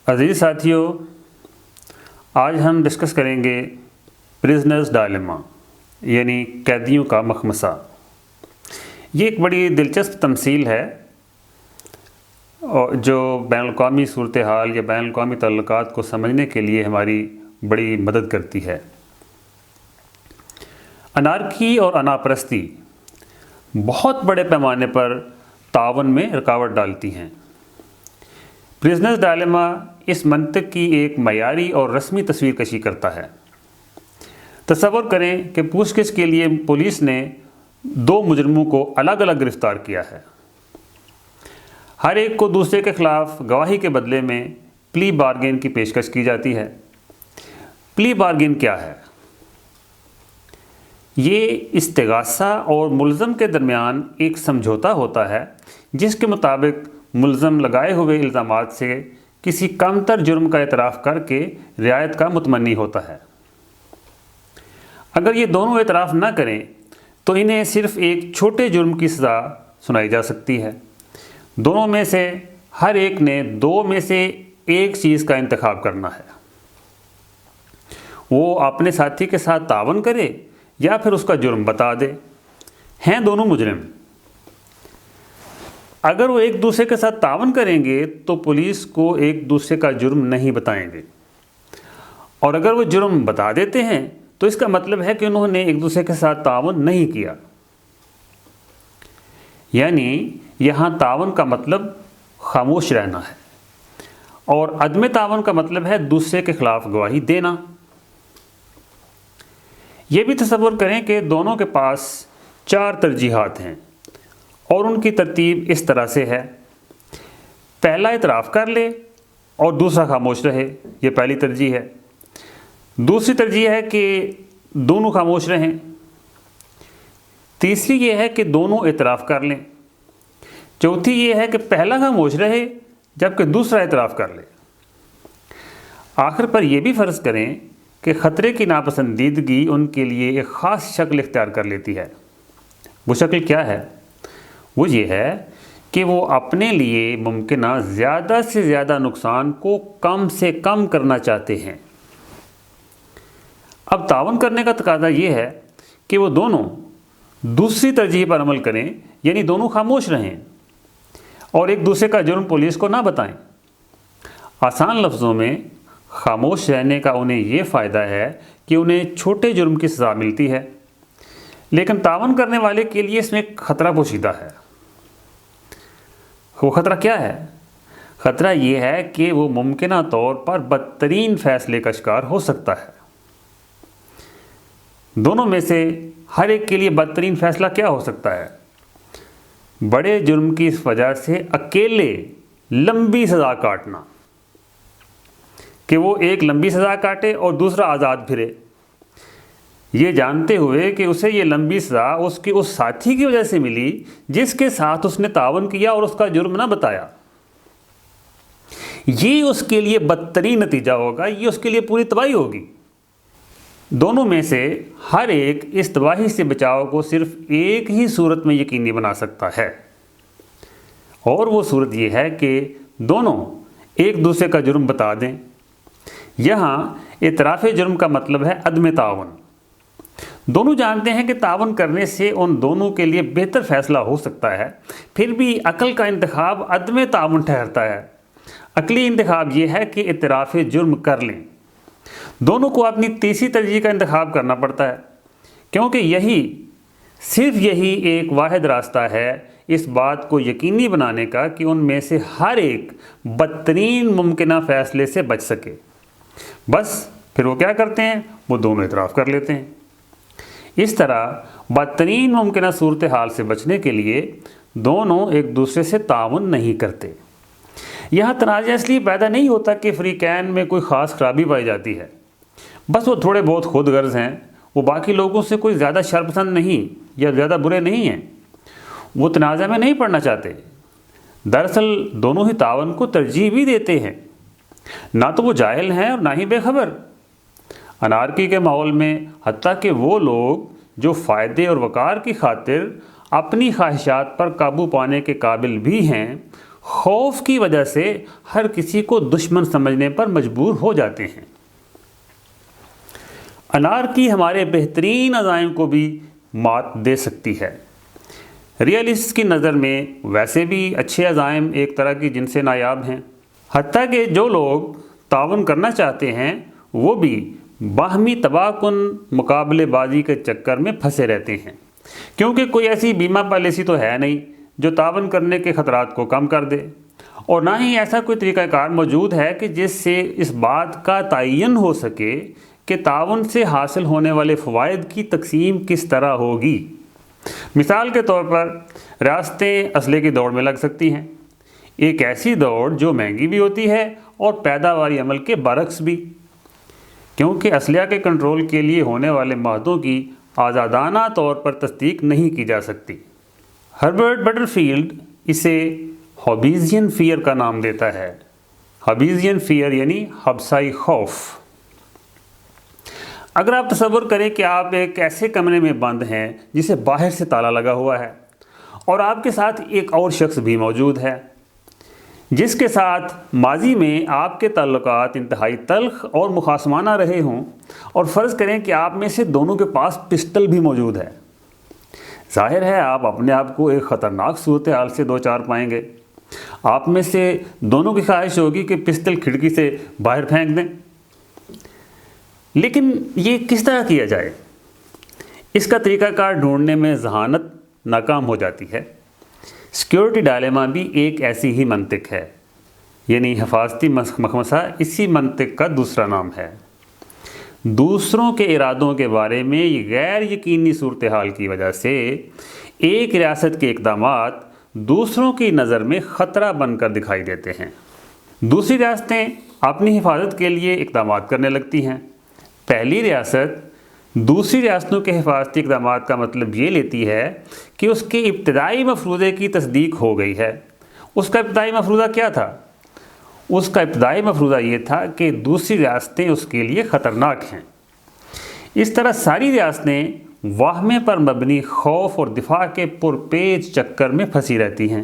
عزیز ساتھیوں، آج ہم ڈسکس کریں گے پرزنرز ڈائلیما یعنی قیدیوں کا مخمصہ۔ یہ ایک بڑی دلچسپ تمثیل ہے جو بین الاقوامی صورتحال یا بین الاقوامی تعلقات کو سمجھنے کے لیے ہماری بڑی مدد کرتی ہے۔ انارکی اور اناپرستی بہت بڑے پیمانے پر تعاون میں رکاوٹ ڈالتی ہیں۔ پرزنرز ڈائلیما اس منطق کی ایک معیاری اور رسمی تصویر کشی کرتا ہے۔ تصور کریں کہ پوچھ گچھ کے لیے پولیس نے 2 مجرموں کو الگ الگ گرفتار کیا ہے۔ ہر ایک کو دوسرے کے خلاف گواہی کے بدلے میں پلی بارگین کی پیشکش کی جاتی ہے۔ پلی بارگین کیا ہے؟ یہ استغاثہ اور ملزم کے درمیان ایک سمجھوتا ہوتا ہے جس کے مطابق ملزم لگائے ہوئے الزامات سے کسی کم تر جرم کا اعتراف کر کے رعایت کا متمنی ہوتا ہے۔ اگر یہ دونوں اعتراف نہ کریں تو انہیں صرف ایک چھوٹے جرم کی سزا سنائی جا سکتی ہے۔ دونوں میں سے ہر ایک نے 2 میں سے ایک چیز کا انتخاب کرنا ہے۔ وہ اپنے ساتھی کے ساتھ تعاون کرے یا پھر اس کا جرم بتا دے۔ ہیں دونوں مجرم۔ اگر وہ ایک دوسرے کے ساتھ تعاون کریں گے تو پولیس کو ایک دوسرے کا جرم نہیں بتائیں گے، اور اگر وہ جرم بتا دیتے ہیں تو اس کا مطلب ہے کہ انہوں نے ایک دوسرے کے ساتھ تعاون نہیں کیا۔ یعنی یہاں تعاون کا مطلب خاموش رہنا ہے، اور عدم تعاون کا مطلب ہے دوسرے کے خلاف گواہی دینا۔ یہ بھی تصور کریں کہ دونوں کے پاس 4 ترجیحات ہیں اور ان کی ترتیب اس طرح سے ہے: پہلا اعتراف کر لے اور دوسرا خاموش رہے، یہ پہلی ترجیح ہے۔ دوسری ترجیح ہے کہ دونوں خاموش رہیں۔ تیسری یہ ہے کہ دونوں اعتراف کر لیں۔ چوتھی یہ ہے کہ پہلا خاموش رہے جبکہ دوسرا اعتراف کر لے۔ آخر پر یہ بھی فرض کریں کہ خطرے کی ناپسندیدگی ان کے لیے ایک خاص شکل اختیار کر لیتی ہے۔ وہ شکل کیا ہے؟ وہ یہ ہے کہ وہ اپنے لیے ممکنہ زیادہ سے زیادہ نقصان کو کم سے کم کرنا چاہتے ہیں۔ اب تعاون کرنے کا تقاضا یہ ہے کہ وہ دونوں دوسری ترجیح پر عمل کریں، یعنی دونوں خاموش رہیں اور ایک دوسرے کا جرم پولیس کو نہ بتائیں۔ آسان لفظوں میں خاموش رہنے کا انہیں یہ فائدہ ہے کہ انہیں چھوٹے جرم کی سزا ملتی ہے، لیکن تعاون کرنے والے کے لیے اس میں ایک خطرہ پوشیدہ ہے۔ وہ خطرہ کیا ہے؟ خطرہ یہ ہے کہ وہ ممکنہ طور پر بدترین فیصلے کا شکار ہو سکتا ہے۔ دونوں میں سے ہر ایک کے لیے بدترین فیصلہ کیا ہو سکتا ہے؟ بڑے جرم کی اس وجہ سے اکیلے لمبی سزا کاٹنا، کہ وہ ایک لمبی سزا کاٹے اور دوسرا آزاد پھرے، یہ جانتے ہوئے کہ اسے یہ لمبی سزا اس کے اس ساتھی کی وجہ سے ملی جس کے ساتھ اس نے تعاون کیا اور اس کا جرم نہ بتایا۔ یہ اس کے لیے بدترین نتیجہ ہوگا، یہ اس کے لیے پوری تباہی ہوگی۔ دونوں میں سے ہر ایک اس تباہی سے بچاؤ کو صرف ایک ہی صورت میں یقینی بنا سکتا ہے، اور وہ صورت یہ ہے کہ دونوں ایک دوسرے کا جرم بتا دیں۔ یہاں اعتراف جرم کا مطلب ہے عدم تعاون۔ دونوں جانتے ہیں کہ تعاون کرنے سے ان دونوں کے لیے بہتر فیصلہ ہو سکتا ہے، پھر بھی عقل کا انتخاب عدم تعاون ٹھہرتا ہے۔ عقلی انتخاب یہ ہے کہ اعتراف جرم کر لیں۔ دونوں کو اپنی تیسری ترجیح کا انتخاب کرنا پڑتا ہے، کیونکہ صرف یہی ایک واحد راستہ ہے اس بات کو یقینی بنانے کا کہ ان میں سے ہر ایک بدترین ممکنہ فیصلے سے بچ سکے۔ بس پھر وہ کیا کرتے ہیں؟ وہ دونوں اعتراف کر لیتے ہیں۔ اس طرح بدترین ممکنہ صورتحال سے بچنے کے لیے دونوں ایک دوسرے سے تعاون نہیں کرتے۔ یہاں تنازع اس لیے پیدا نہیں ہوتا کہ فریقین میں کوئی خاص خرابی پائی جاتی ہے، بس وہ تھوڑے بہت خود غرض ہیں، وہ باقی لوگوں سے کوئی زیادہ شرپسند نہیں یا زیادہ برے نہیں ہیں، وہ تنازع میں نہیں پڑنا چاہتے۔ دراصل دونوں ہی تعاون کو ترجیح بھی دیتے ہیں، نہ تو وہ جاہل ہیں اور نہ ہی بے خبر۔ انارکی کے ماحول میں حتیٰ کہ وہ لوگ جو فائدے اور وقار کی خاطر اپنی خواہشات پر قابو پانے کے قابل بھی ہیں، خوف کی وجہ سے ہر کسی کو دشمن سمجھنے پر مجبور ہو جاتے ہیں۔ انارکی ہمارے بہترین عزائم کو بھی مات دے سکتی ہے۔ ریئلسٹ کی نظر میں ویسے بھی اچھے عزائم ایک طرح کی جن سے نایاب ہیں، حتیٰ کہ جو لوگ تعاون کرنا چاہتے ہیں وہ بھی باہمی تباہ کن مقابلے بازی کے چکر میں پھنسے رہتے ہیں، کیونکہ کوئی ایسی بیمہ پالیسی تو ہے نہیں جو تعاون کرنے کے خطرات کو کم کر دے، اور نہ ہی ایسا کوئی طریقہ کار موجود ہے کہ جس سے اس بات کا تعین ہو سکے کہ تعاون سے حاصل ہونے والے فوائد کی تقسیم کس طرح ہوگی۔ مثال کے طور پر ریاستیں اسلحے کی دوڑ میں لگ سکتی ہیں، ایک ایسی دوڑ جو مہنگی بھی ہوتی ہے اور پیداواری عمل کے برعکس بھی، کیونکہ اسلحہ کے کنٹرول کے لیے ہونے والے معاہدوں کی آزادانہ طور پر تصدیق نہیں کی جا سکتی۔ ہربرٹ بٹرفیلڈ اسے ہابیزین فیئر کا نام دیتا ہے۔ ہابیزین فیئر یعنی حبسائی خوف۔ اگر آپ تصور کریں کہ آپ ایک ایسے کمرے میں بند ہیں جسے باہر سے تالا لگا ہوا ہے، اور آپ کے ساتھ ایک اور شخص بھی موجود ہے جس کے ساتھ ماضی میں آپ کے تعلقات انتہائی تلخ اور مخاصمانہ رہے ہوں، اور فرض کریں کہ آپ میں سے دونوں کے پاس پسٹل بھی موجود ہے، ظاہر ہے آپ اپنے آپ کو ایک خطرناک صورتحال سے دوچار پائیں گے۔ آپ میں سے دونوں کی خواہش ہوگی کہ پسٹل کھڑکی سے باہر پھینک دیں، لیکن یہ کس طرح کیا جائے؟ اس کا طریقہ کار ڈھونڈنے میں ذہانت ناکام ہو جاتی ہے۔ سیکیورٹی ڈائلیما بھی ایک ایسی ہی منطق ہے، یعنی حفاظتی مخمصہ اسی منطق کا دوسرا نام ہے۔ دوسروں کے ارادوں کے بارے میں غیر یقینی صورتحال کی وجہ سے ایک ریاست کے اقدامات دوسروں کی نظر میں خطرہ بن کر دکھائی دیتے ہیں۔ دوسری ریاستیں اپنی حفاظت کے لیے اقدامات کرنے لگتی ہیں۔ پہلی ریاست دوسری ریاستوں کے حفاظتی اقدامات کا مطلب یہ لیتی ہے کہ اس کے ابتدائی مفروضے کی تصدیق ہو گئی ہے۔ اس کا ابتدائی مفروضہ کیا تھا؟ اس کا ابتدائی مفروضہ یہ تھا کہ دوسری ریاستیں اس کے لیے خطرناک ہیں۔ اس طرح ساری ریاستیں واہمے پر مبنی خوف اور دفاع کے پرپیچ چکر میں پھنسی رہتی ہیں۔